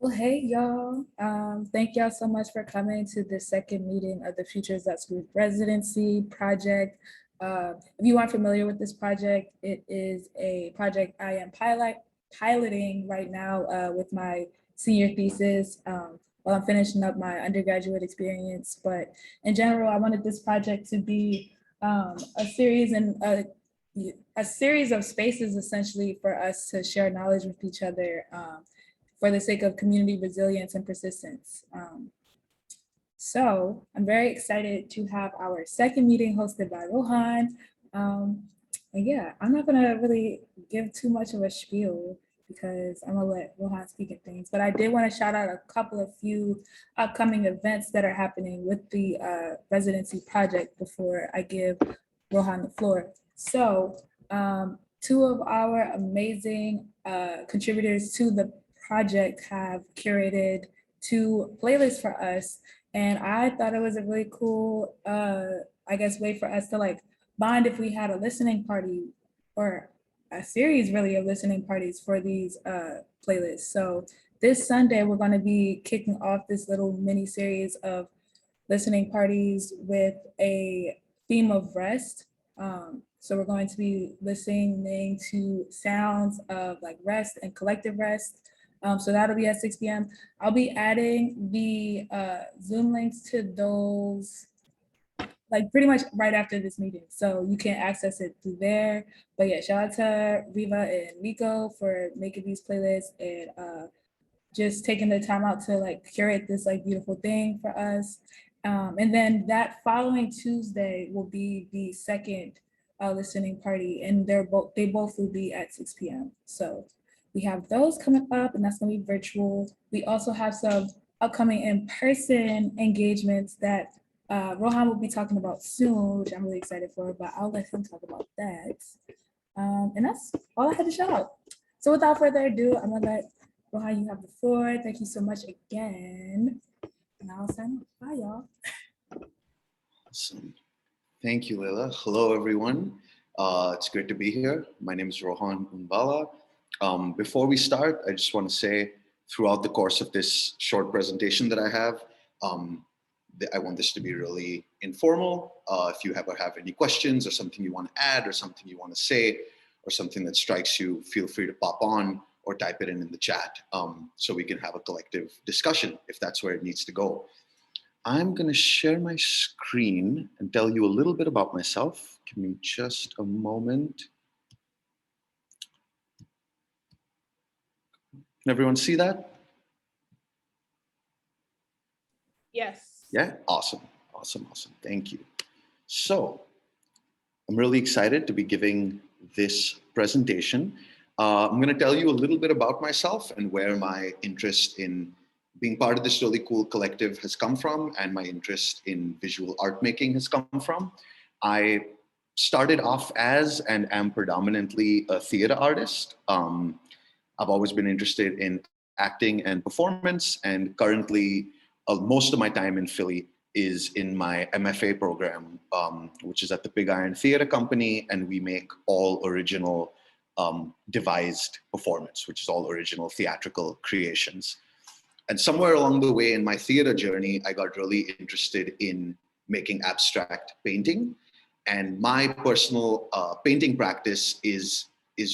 Well, hey, y'all. Thank y'all so much for coming to the second meeting of the Futures at School Residency project. If you aren't familiar with this project, it is a project I am piloting right now with my senior thesis while I'm finishing up my undergraduate experience. But in general, I wanted this project to be a series and a series of spaces essentially for us to share knowledge with each other. For the sake of community resilience and persistence. So I'm very excited to have our second meeting hosted by Rohaan. And yeah, I'm not gonna really give too much of a spiel because I'm gonna let Rohaan speak at things, but I did want to shout out a couple of few upcoming events that are happening with the residency project before I give Rohaan the floor. So two of our amazing contributors to the project have curated two playlists for us. And I thought it was a really cool, I guess, way for us to like bond if we had a listening party or a series really of listening parties for these playlists. So this Sunday, we're going to be kicking off this little mini series of listening parties with a theme of rest. So we're going to be listening to sounds of like rest and collective rest. So that'll be at 6 p.m. I'll be adding the Zoom links to those like pretty much right after this meeting. So you can access it through there. But yeah, shout out to Riva and Rico for making these playlists and just taking the time out to like curate this like beautiful thing for us. And then that following Tuesday will be the second listening party, and they both will be at 6 p.m. So we have those coming up, and that's gonna be virtual. We also have some upcoming in-person engagements that Rohaan will be talking about soon, which I'm really excited for, but I'll let him talk about that. And that's all I had to shout out. So without further ado, I'm gonna let Rohaan, you have the floor. Thank you so much again. And I'll sign off. Bye, y'all. Awesome. Thank you, Leila. Hello, everyone. It's great to be here. My name is Rohaan Unvala. Before we start, I just want to say throughout the course of this short presentation that I have, I want this to be really informal. If you ever have any questions or something you want to add or something you want to say or something that strikes you, feel free to pop on or type it in the chat so we can have a collective discussion if that's where it needs to go. I'm going to share my screen and tell you a little bit about myself. Give me just a moment. Can everyone see that? Yes. Yeah, awesome, awesome, awesome. Thank you. So I'm really excited to be giving this presentation. I'm going to tell you a little bit about myself and where my interest in being part of this really cool collective has come from, and my interest in visual art making has come from. I started off as and am predominantly a theater artist. I've always been interested in acting and performance, and currently most of my time in Philly is in my MFA program, which is at the Big Iron Theater Company, and we make all original devised performance, which is all original theatrical creations. And somewhere along the way in my theater journey, I got really interested in making abstract painting. And my personal painting practice is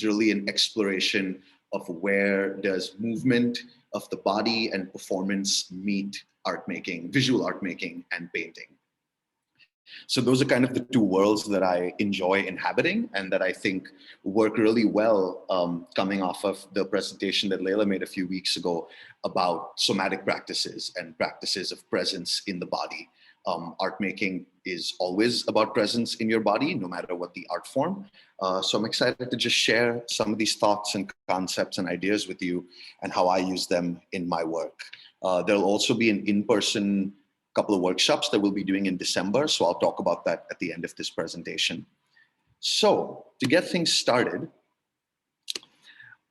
really an exploration of where does movement of the body and performance meet art making, visual art making, and painting. So those are kind of the two worlds that I enjoy inhabiting and that I think work really well coming off of the presentation that Leila made a few weeks ago about somatic practices and practices of presence in the body. Art making is always about presence in your body, no matter what the art form. So I'm excited to just share some of these thoughts and concepts and ideas with you and how I use them in my work. There'll also be an in-person couple of workshops that we'll be doing in December. So I'll talk about that at the end of this presentation. So to get things started,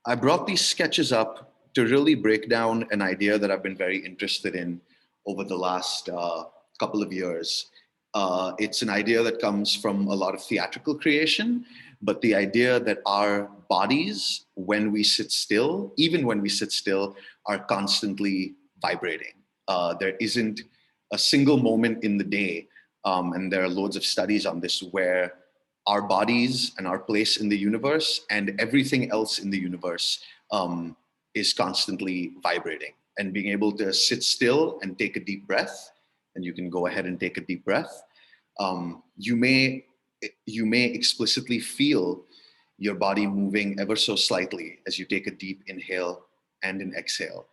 I brought these sketches up to really break down an idea that I've been very interested in over the last couple of years. It's an idea that comes from a lot of theatrical creation, but the idea that our bodies, when we sit still, even when we sit still, are constantly vibrating. There isn't a single moment in the day, and there are loads of studies on this, where our bodies and our place in the universe and everything else in the universe is constantly vibrating. And being able to sit still and take a deep breath, and you can go ahead and take a deep breath, you may explicitly feel your body moving ever so slightly as you take a deep inhale and an exhale.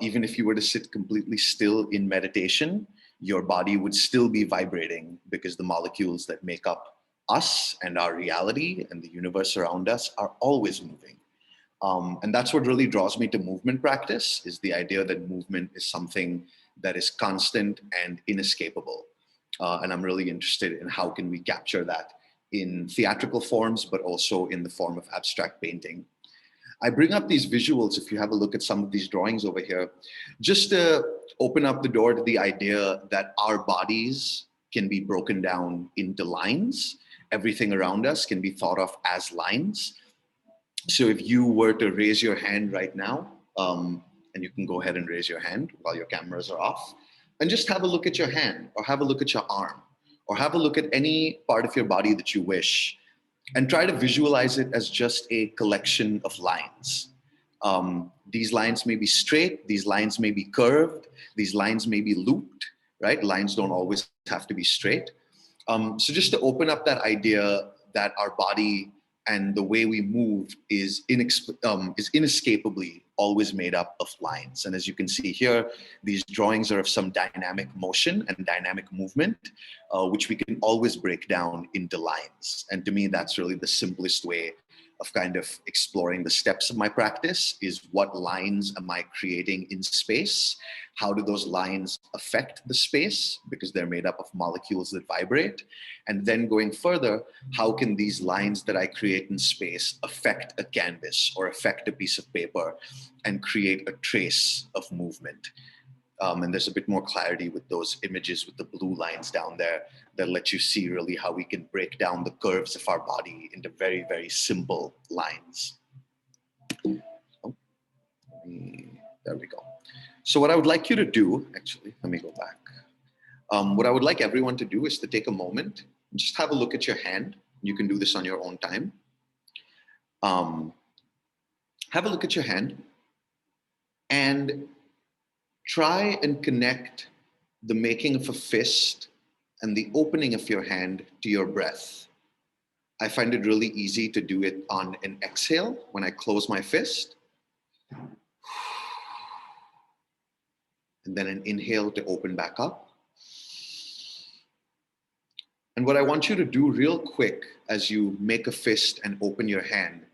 Even if you were to sit completely still in meditation, your body would still be vibrating, because the molecules that make up us and our reality and the universe around us are always moving. And that's what really draws me to movement practice, is the idea that movement is something that is constant and inescapable. And I'm really interested in how can we capture that in theatrical forms, but also in the form of abstract painting. I bring up these visuals, if you have a look at some of these drawings over here, just to open up the door to the idea that our bodies can be broken down into lines. Everything around us can be thought of as lines. So if you were to raise your hand right now, and you can go ahead and raise your hand while your cameras are off, and just have a look at your hand, or have a look at your arm, or have a look at any part of your body that you wish, and try to visualize it as just a collection of lines. These lines may be straight, these lines may be curved, these lines may be looped, right? Lines don't always have to be straight. So just to open up that idea that our body and the way we move is inescapably always made up of lines. And as you can see here, these drawings are of some dynamic motion and dynamic movement, which we can always break down into lines. And to me, that's really the simplest way of kind of exploring the steps of my practice, is what lines am I creating in space? How do those lines affect the space? Because they're made up of molecules that vibrate. And then going further, how can these lines that I create in space affect a canvas or affect a piece of paper and create a trace of movement? And there's a bit more clarity with those images with the blue lines down there that let you see really how we can break down the curves of our body into very, very simple lines. Oh, there we go. So what I would like you to do, actually, let me go back. What I would like everyone to do is to take a moment and just have a look at your hand. You can do this on your own time. Have a look at your hand and try and connect the making of a fist and the opening of your hand to your breath. I find it really easy to do it on an exhale when I close my fist. And then an inhale to open back up. And what I want you to do real quick as you make a fist and open your hand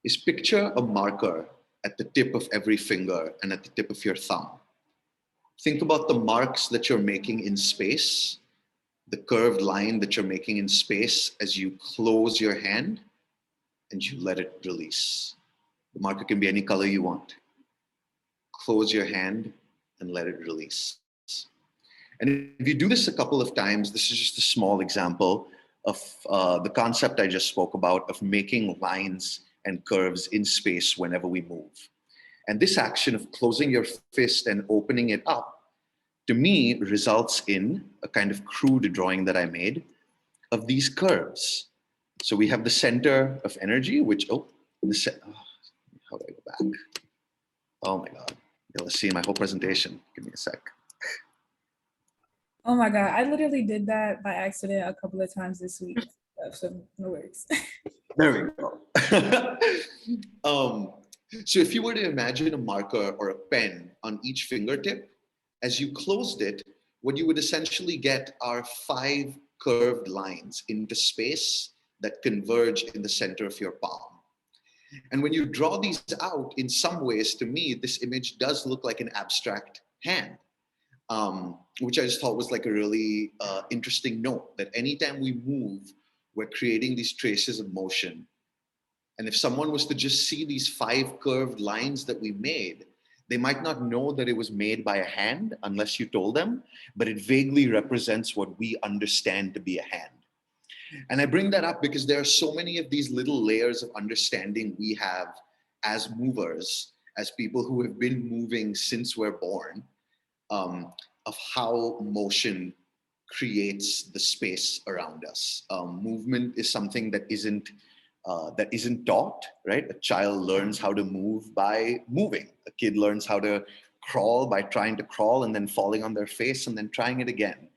is picture a marker at the tip of every finger and at the tip of your thumb. Think about the marks that you're making in space, the curved line that you're making in space as you close your hand and you let it release. The marker can be any color you want. Close your hand and let it release. And if you do this a couple of times, this is just a small example of the concept I just spoke about of making lines and curves in space whenever we move. And this action of closing your fist and opening it up, to me, results in a kind of crude drawing that I made of these curves. So we have the center of energy, which, how do I go back? Oh my God, you'll see my whole presentation. Give me a sec. Oh my God, I literally did that by accident a couple of times this week. So no worries. There we go. So if you were to imagine a marker or a pen on each fingertip, as you closed it, what you would essentially get are 5 curved lines into space that converge in the center of your palm. And when you draw these out, in some ways, to me, this image does look like an abstract hand, which I just thought was like a really interesting note, that anytime we move, we're creating these traces of motion. And if someone was to just see these 5 curved lines that we made, they might not know that it was made by a hand unless you told them, but it vaguely represents what we understand to be a hand. And I bring that up because there are so many of these little layers of understanding we have as movers, as people who have been moving since we're born, of how motion creates the space around us. Movement is something that isn't taught, right? A child learns how to move by moving. A kid learns how to crawl by trying to crawl and then falling on their face and then trying it again.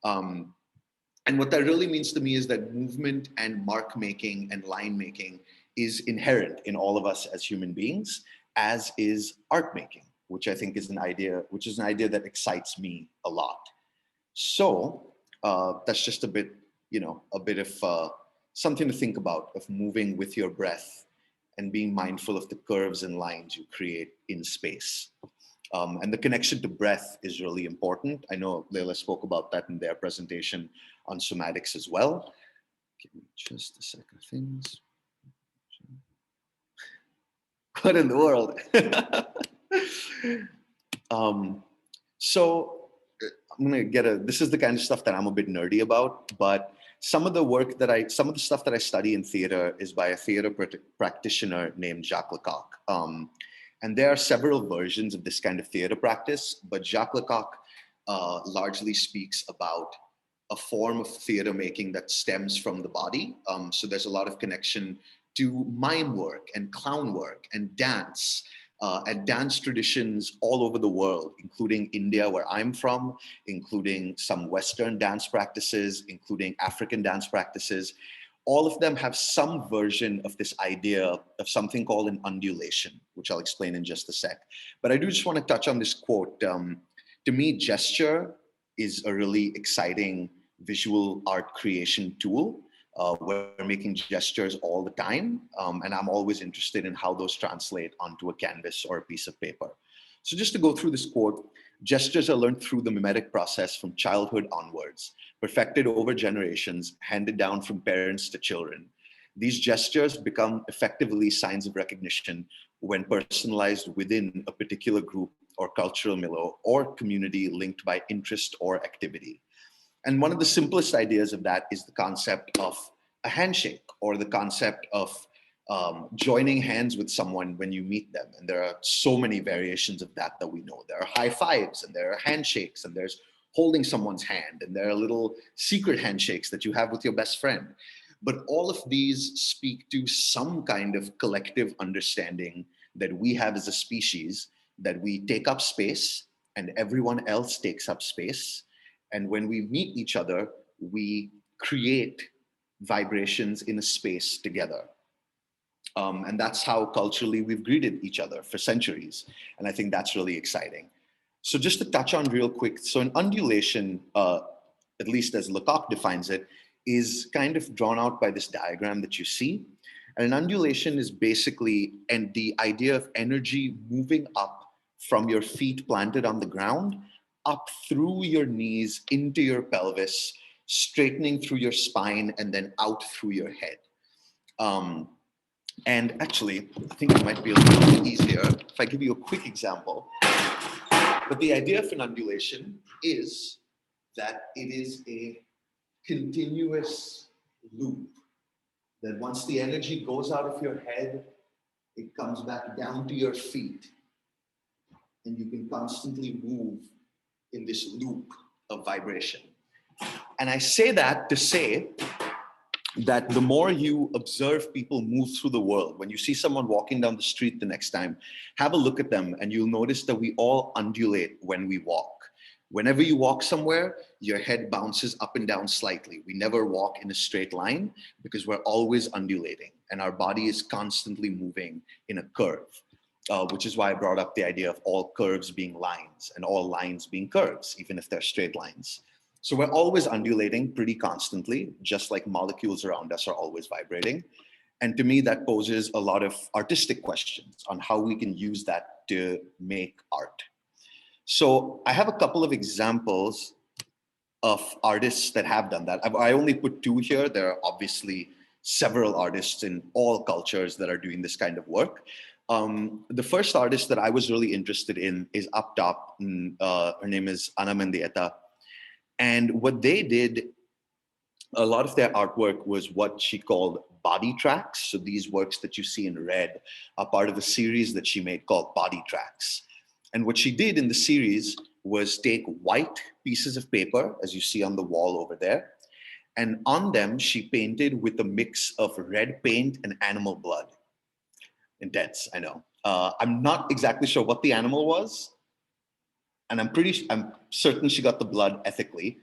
Um, and what that really means to me is that movement and mark making and line making is inherent in all of us as human beings, as is art making, which I think is an idea, that excites me a lot. So that's just a bit, a bit of something to think about, of moving with your breath and being mindful of the curves and lines you create in space. And the connection to breath is really important. I know Leila spoke about that in their presentation on somatics as well. Give me just a second, things. What in the world? So I'm gonna this is the kind of stuff that I'm a bit nerdy about, but some of the stuff that I study in theater is by a theater practitioner named Jacques Lecoq. And there are several versions of this kind of theater practice, but Jacques Lecoq largely speaks about a form of theater making that stems from the body. So there's a lot of connection to mime work and clown work and dance traditions all over the world, including India, where I'm from, including some Western dance practices, including African dance practices. All of them have some version of this idea of something called an undulation, which I'll explain in just a sec. But I do just want to touch on this quote. To me, gesture is a really exciting visual art creation tool. We're making gestures all the time, and I'm always interested in how those translate onto a canvas or a piece of paper. So just to go through this quote, gestures are learned through the mimetic process from childhood onwards, perfected over generations, handed down from parents to children. These gestures become effectively signs of recognition when personalized within a particular group or cultural milieu or community linked by interest or activity. And one of the simplest ideas of that is the concept of a handshake, or the concept of joining hands with someone when you meet them. And there are so many variations of that we know. There are high fives, and there are handshakes, and there's holding someone's hand, and there are little secret handshakes that you have with your best friend. But all of these speak to some kind of collective understanding that we have as a species, that we take up space and everyone else takes up space. And when we meet each other, we create vibrations in a space together. And that's how culturally we've greeted each other for centuries. And I think that's really exciting. So just to touch on real quick, so an undulation, at least as Lecoq defines it, is kind of drawn out by this diagram that you see. And an undulation is basically the idea of energy moving up from your feet planted on the ground, up through your knees, into your pelvis, straightening through your spine, and then out through your head. And actually, I think it might be a little bit easier if I give you a quick example. But the idea of an undulation is that it is a continuous loop, that once the energy goes out of your head, it comes back down to your feet, and you can constantly move in this loop of vibration. And I say that to say that the more you observe people move through the world, when you see someone walking down the street the next time, have a look at them and you'll notice that we all undulate when we walk. Whenever you walk somewhere, your head bounces up and down slightly. We never walk in a straight line because we're always undulating and our body is constantly moving in a curve, which is why I brought up the idea of all curves being lines and all lines being curves, even if they're straight lines. So we're always undulating pretty constantly, just like molecules around us are always vibrating. And to me, that poses a lot of artistic questions on how we can use that to make art. So I have a couple of examples of artists that have done that. I only put two here. There are obviously several artists in all cultures that are doing this kind of work. The first artist that I was really interested in is up top. Her name is Ana Mendieta. And what they did a lot of their artwork was what she called body tracks. So these works that you see in red are part of a series that she made called Body Tracks. And what she did in the series was take white pieces of paper, as you see on the wall over there, and on them she painted with a mix of red paint and animal blood. Intense, I know. I'm not exactly sure what the animal was, and I'm certain she got the blood ethically.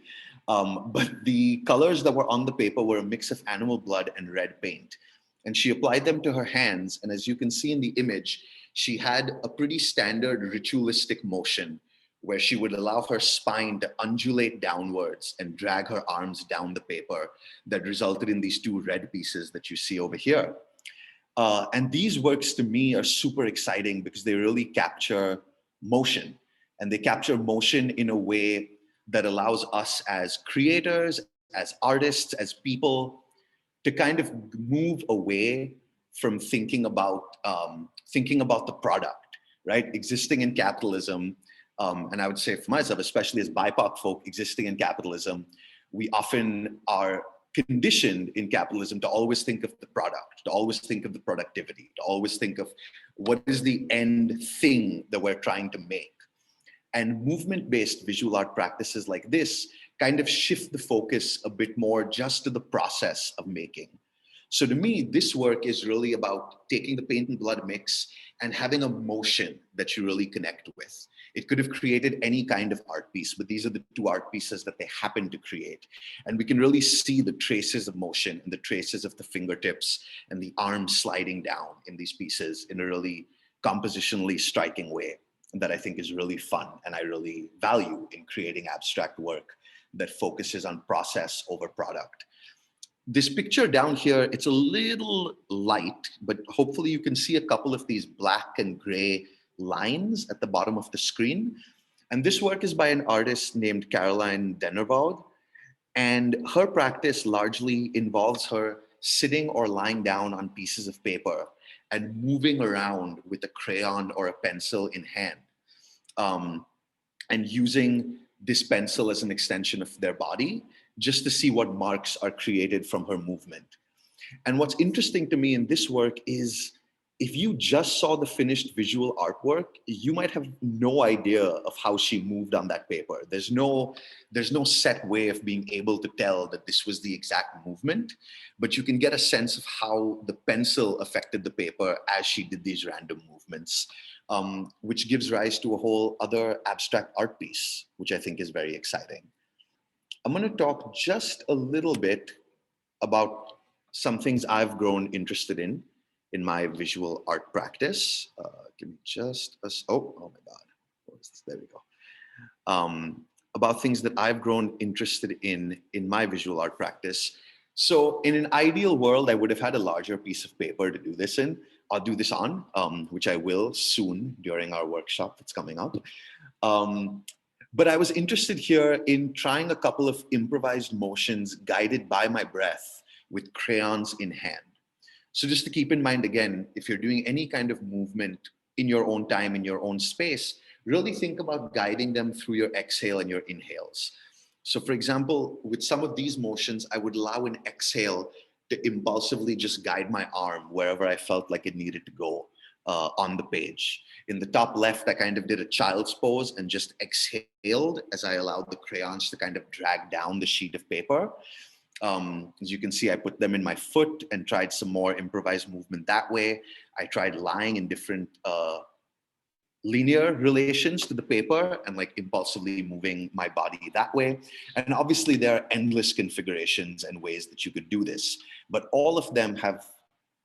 But the colors that were on the paper were a mix of animal blood and red paint. And she applied them to her hands. And as you can see in the image, she had a pretty standard ritualistic motion where she would allow her spine to undulate downwards and drag her arms down the paper that resulted in these two red pieces that you see over here. And these works to me are super exciting because they really capture motion, and they capture motion in a way that allows us as creators, as artists, as people to kind of move away from thinking about the product, right? Existing in capitalism, and I would say for myself, especially as BIPOC folk existing in capitalism, we often are conditioned in capitalism to always think of the product, to always think of the productivity, to always think of what is the end thing that we're trying to make. And movement-based visual art practices like this kind of shift the focus a bit more just to the process of making. So to me, this work is really about taking the paint and blood mix and having a motion that you really connect with. It could have created any kind of art piece, but these are the two art pieces that they happen to create. And we can really see the traces of motion and the traces of the fingertips and the arms sliding down in these pieces in a really compositionally striking way that I think is really fun and I really value in creating abstract work that focuses on process over product. This picture down here, it's a little light, but hopefully you can see a couple of these black and gray lines at the bottom of the screen. And this work is by an artist named Caroline Dennervaud. And her practice largely involves her sitting or lying down on pieces of paper and moving around with a crayon or a pencil in hand, and using this pencil as an extension of their body just to see what marks are created from her movement. And what's interesting to me in this work is if you just saw the finished visual artwork, you might have no idea of how she moved on that paper. There's no set way of being able to tell that this was the exact movement, but you can get a sense of how the pencil affected the paper as she did these random movements, which gives rise to a whole other abstract art piece, which I think is very exciting. I'm going to talk just a little bit about some things I've grown interested in my visual art practice. Give me just a, oh my God, what is this? There we go. About things that I've grown interested in my visual art practice. So in an ideal world, I would have had a larger piece of paper to do this in. I'll do this on, which I will soon during our workshop that's coming up. But I was interested here in trying a couple of improvised motions guided by my breath with crayons in hand. So just to keep in mind, again, if you're doing any kind of movement in your own time, in your own space, really think about guiding them through your exhale and your inhales. So for example, with some of these motions, I would allow an exhale to impulsively just guide my arm wherever I felt like it needed to go on the page. In the top left, I kind of did a child's pose and just exhaled as I allowed the crayons to kind of drag down the sheet of paper. As you can see, I put them in my foot and tried some more improvised movement that way. I tried lying in different linear relations to the paper and like impulsively moving my body that way. And obviously there are endless configurations and ways that you could do this, but all of them have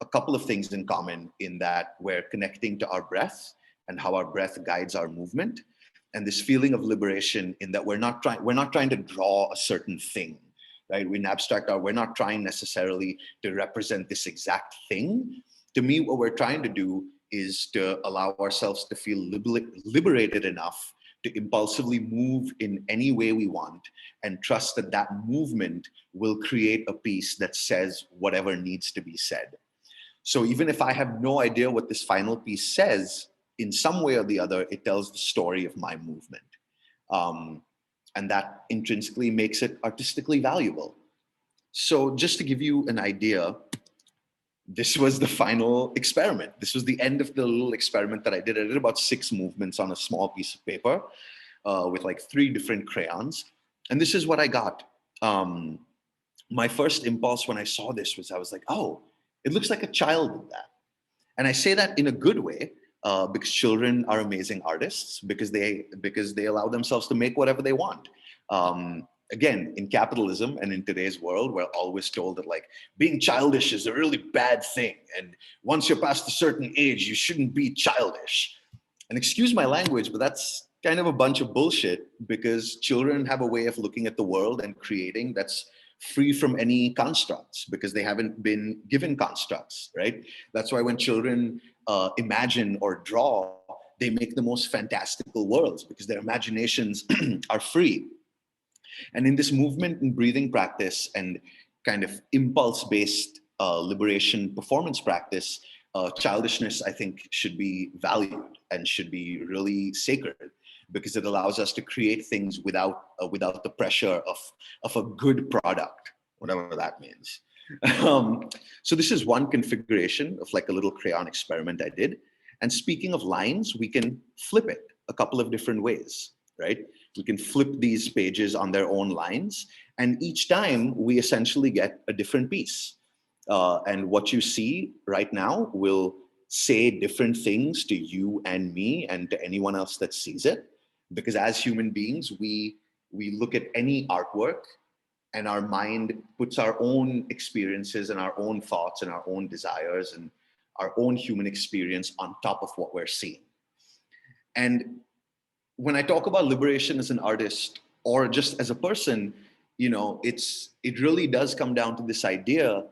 a couple of things in common in that we're connecting to our breath and how our breath guides our movement. And this feeling of liberation in that we're not trying to draw a certain thing, right? In abstract art, we're not trying necessarily to represent this exact thing. To me, what we're trying to do is to allow ourselves to feel liberated enough to impulsively move in any way we want and trust that that movement will create a piece that says whatever needs to be said. So even if I have no idea what this final piece says, in some way or the other, it tells the story of my movement. And that intrinsically makes it artistically valuable. So just to give you an idea, this was the final experiment. This was the end of the little experiment that I did. I did about 6 movements on a small piece of paper with like 3 different crayons. And this is what I got. My first impulse when I saw this was I was like, oh, it looks like a child did that. And I say that in a good way because children are amazing artists because they allow themselves to make whatever they want. Again, in capitalism and in today's world, we're always told that like being childish is a really bad thing. And once you're past a certain age, you shouldn't be childish. And excuse my language, but that's kind of a bunch of bullshit because children have a way of looking at the world and creating that's free from any constructs because they haven't been given constructs, right? That's why when children imagine or draw, they make the most fantastical worlds because their imaginations are free. And in this movement and breathing practice and kind of impulse-based liberation performance practice, childishness, I think, should be valued and should be really sacred because it allows us to create things without the pressure of a good product, whatever that means. So this is one configuration of like a little crayon experiment I did. And speaking of lines, we can flip it a couple of different ways, right? We can flip these pages on their own lines. And each time we essentially get a different piece. And what you see right now will say different things to you and me and to anyone else that sees it. Because as human beings, we look at any artwork and our mind puts our own experiences and our own thoughts and our own desires and our own human experience on top of what we're seeing. And when I talk about liberation as an artist or just as a person, you know, it really does come down to this idea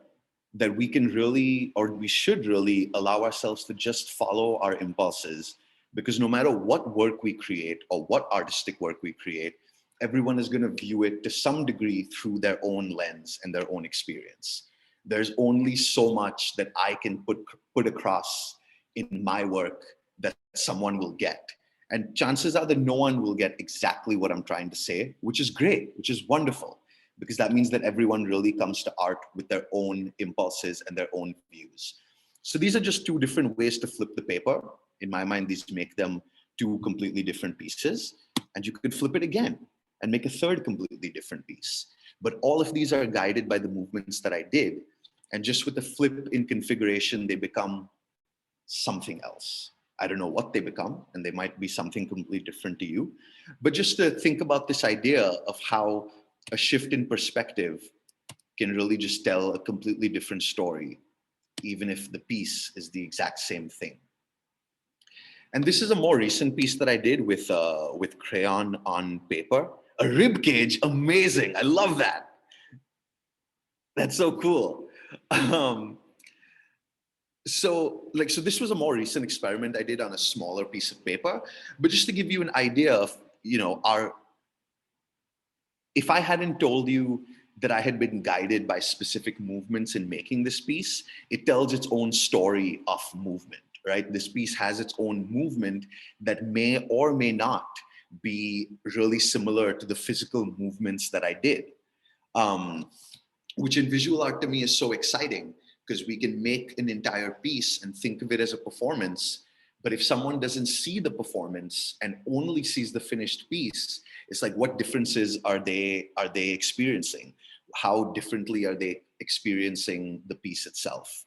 that we can really, or we should really allow ourselves to just follow our impulses, because no matter what work we create or what artistic work we create, everyone is going to view it to some degree through their own lens and their own experience. There's only so much that I can put across in my work that someone will get. And chances are that no one will get exactly what I'm trying to say, which is great, which is wonderful, because that means that everyone really comes to art with their own impulses and their own views. So these are just 2 different ways to flip the paper. In my mind, these make them 2 completely different pieces. And you could flip it again and make a 3rd completely different piece. But all of these are guided by the movements that I did. And just with the flip in configuration, they become something else. I don't know what they become, and they might be something completely different to you. But just to think about this idea of how a shift in perspective can really just tell a completely different story, even if the piece is the exact same thing. And this is a more recent piece that I did with crayon on paper. A rib cage, amazing. I love that. That's so cool. So this was a more recent experiment I did on a smaller piece of paper, but just to give you an idea of, you know, if I hadn't told you that I had been guided by specific movements in making this piece, it tells its own story of movement, right? This piece has its own movement that may or may not be really similar to the physical movements that I did, which in visual art to me is so exciting, because we can make an entire piece and think of it as a performance. But if someone doesn't see the performance and only sees the finished piece, it's like, what differences are they experiencing? How differently are they experiencing the piece itself?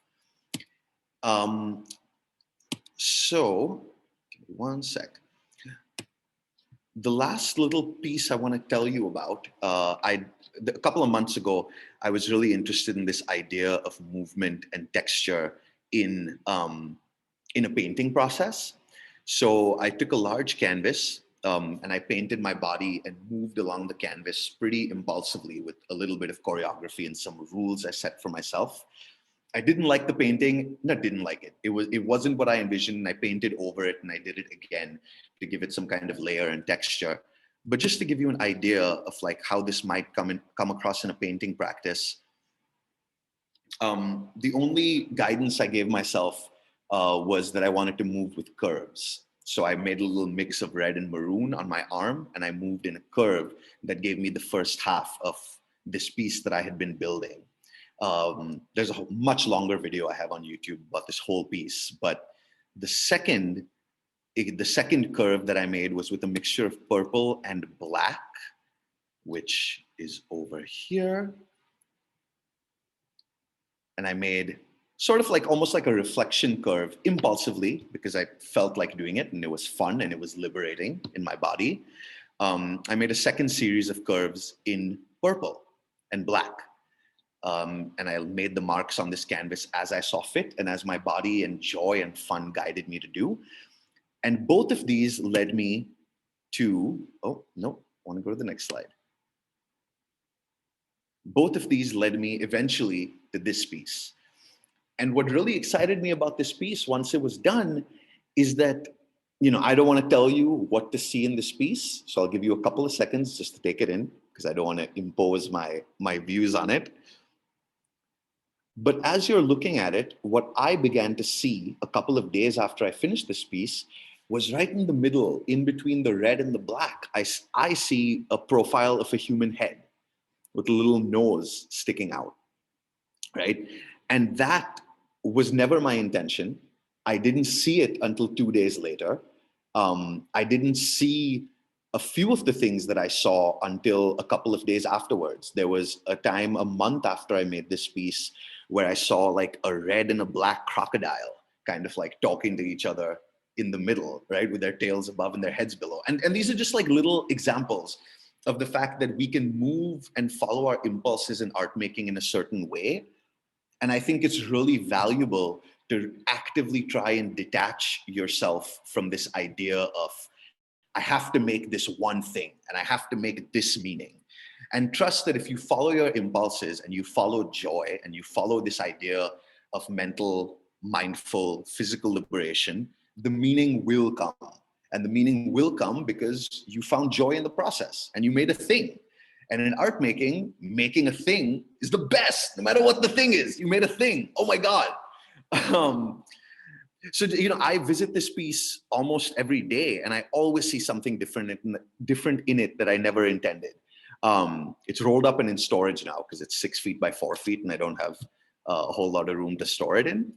So, give me one sec. The last little piece I want to tell you about, a couple of months ago, I was really interested in this idea of movement and texture in a painting process. So I took a large canvas and I painted my body and moved along the canvas pretty impulsively with a little bit of choreography and some rules I set for myself. I didn't like the painting. No, didn't like it. It wasn't what I envisioned. I painted over it and I did it again to give it some kind of layer and texture. But just to give you an idea of like how this might come across in a painting practice, the only guidance I gave myself was that I wanted to move with curves. So I made a little mix of red and maroon on my arm, and I moved in a curve that gave me the first half of this piece that I had been building. There's a much longer video I have on YouTube about this whole piece, but the second curve that I made was with a mixture of purple and black, which is over here. And I made sort of like almost like a reflection curve impulsively because I felt like doing it and it was fun and it was liberating in my body. I made a second series of curves in purple and black. And I made the marks on this canvas as I saw fit and as my body and joy and fun guided me to do. And both of these led me to, oh, no, I want to go to the next slide. Both of these led me eventually to this piece. And what really excited me about this piece once it was done is that, I don't want to tell you what to see in this piece. So I'll give you a couple of seconds just to take it in because I don't want to impose my views on it. But as you're looking at it, what I began to see a couple of days after I finished this piece was right in the middle, in between the red and the black, I see a profile of a human head with a little nose sticking out, right? And that was never my intention. I didn't see it until 2 days later. I didn't see a few of the things that I saw until a couple of days afterwards. There was a time, a month after I made this piece, where I saw like a red and a black crocodile kind of like talking to each other in the middle, right? With their tails above and their heads below. And these are just like little examples of the fact that we can move and follow our impulses in art making in a certain way. And I think it's really valuable to actively try and detach yourself from this idea of, I have to make this one thing and I have to make this meaning. And trust that if you follow your impulses and you follow joy and you follow this idea of mental, mindful, physical liberation, the meaning will come. And the meaning will come because you found joy in the process and you made a thing. And in art making, making a thing is the best, no matter what the thing is. You made a thing. Oh my God. So, I visit this piece almost every day and I always see something different in it that I never intended. It's rolled up and in storage now because it's 6 feet by 4 feet and I don't have a whole lot of room to store it in.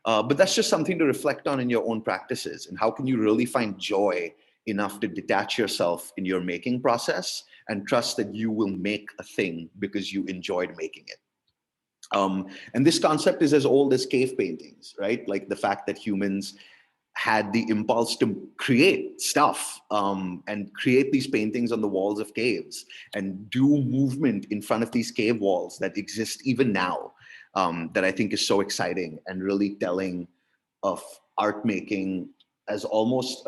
But that's just something to reflect on in your own practices. And how can you really find joy enough to detach yourself in your making process and trust that you will make a thing because you enjoyed making it. And this concept is as old as cave paintings, right? Like the fact that humans had the impulse to create stuff and create these paintings on the walls of caves and do movement in front of these cave walls that exist even now, that I think is so exciting and really telling of art making as almost,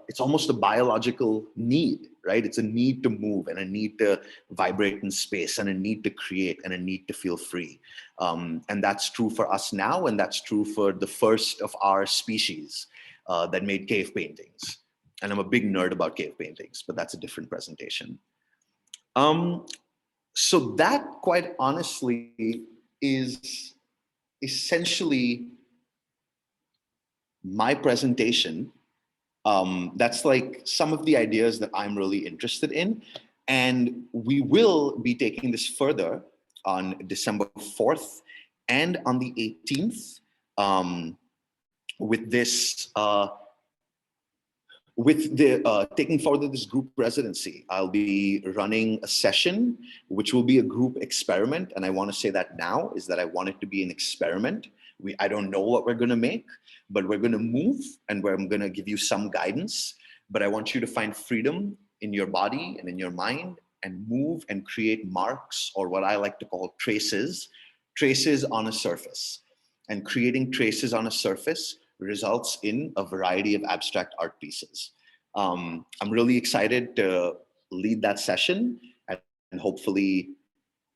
it's almost a biological need, right? It's a need to move and a need to vibrate in space and a need to create and a need to feel free. And that's true for us now. And that's true for the first of our species that made cave paintings. And I'm a big nerd about cave paintings, but that's a different presentation. So that quite honestly is essentially my presentation. That's like some of the ideas that I'm really interested in. And we will be taking this further on December 4th and on the 18th with this, taking forward this group residency. I'll be running a session, which will be a group experiment. And I want to say that now is that I want it to be an experiment. I don't know what we're going to make, but we're going to move and I'm going to give you some guidance. But I want you to find freedom in your body and in your mind and move and create marks, or what I like to call traces on a surface. And creating traces on a surface results in a variety of abstract art pieces. I'm really excited to lead that session, and hopefully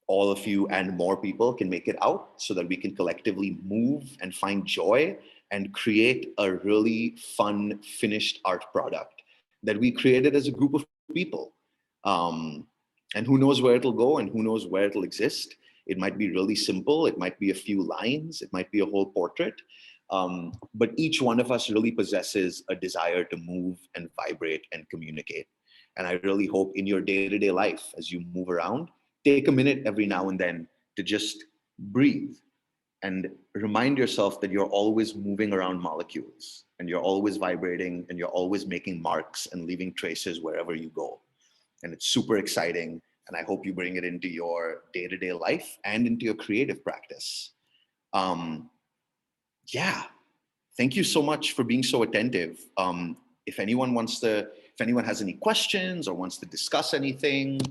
all of you and more people can make it out so that we can collectively move and find joy and create a really fun finished art product that we created as a group of people. And who knows where it'll go and who knows where it'll exist. It might be really simple. It might be a few lines. It might be a whole portrait. But each one of us really possesses a desire to move and vibrate and communicate. And I really hope in your day-to-day life, as you move around, take a minute every now and then to just breathe and remind yourself that you're always moving around molecules and you're always vibrating and you're always making marks and leaving traces wherever you go. And it's super exciting. And I hope you bring it into your day-to-day life and into your creative practice. Yeah, thank you so much for being so attentive. If anyone has any questions or wants to discuss anything,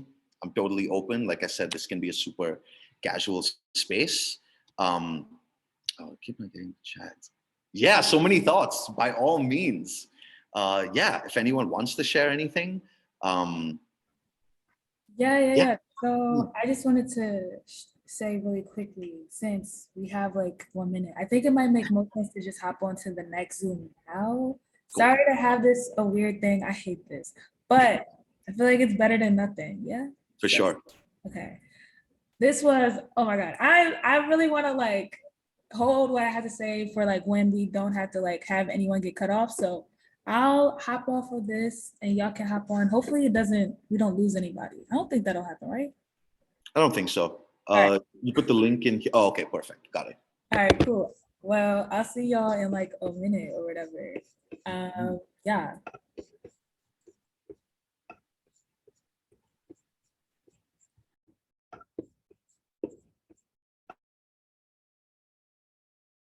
I'm totally open. Like I said, this can be a super casual space. I'll keep my getting chat. Yeah, so many thoughts. By all means, yeah. If anyone wants to share anything, Yeah. So I just wanted to say really quickly, since we have like 1 minute, I think it might make more sense to just hop on to the next Zoom now. Sorry to have this a weird thing. I hate this, but I feel like it's better than nothing. Yeah. For sure. Okay. This was, oh my God. I really want to like hold what I have to say for like when we don't have to like have anyone get cut off. So I'll hop off of this and y'all can hop on. Hopefully we don't lose anybody. I don't think that'll happen, right? I don't think so. Right. You put the link in here. Oh, okay, perfect. Got it. All right, cool. Well, I'll see y'all in like a minute or whatever. Yeah.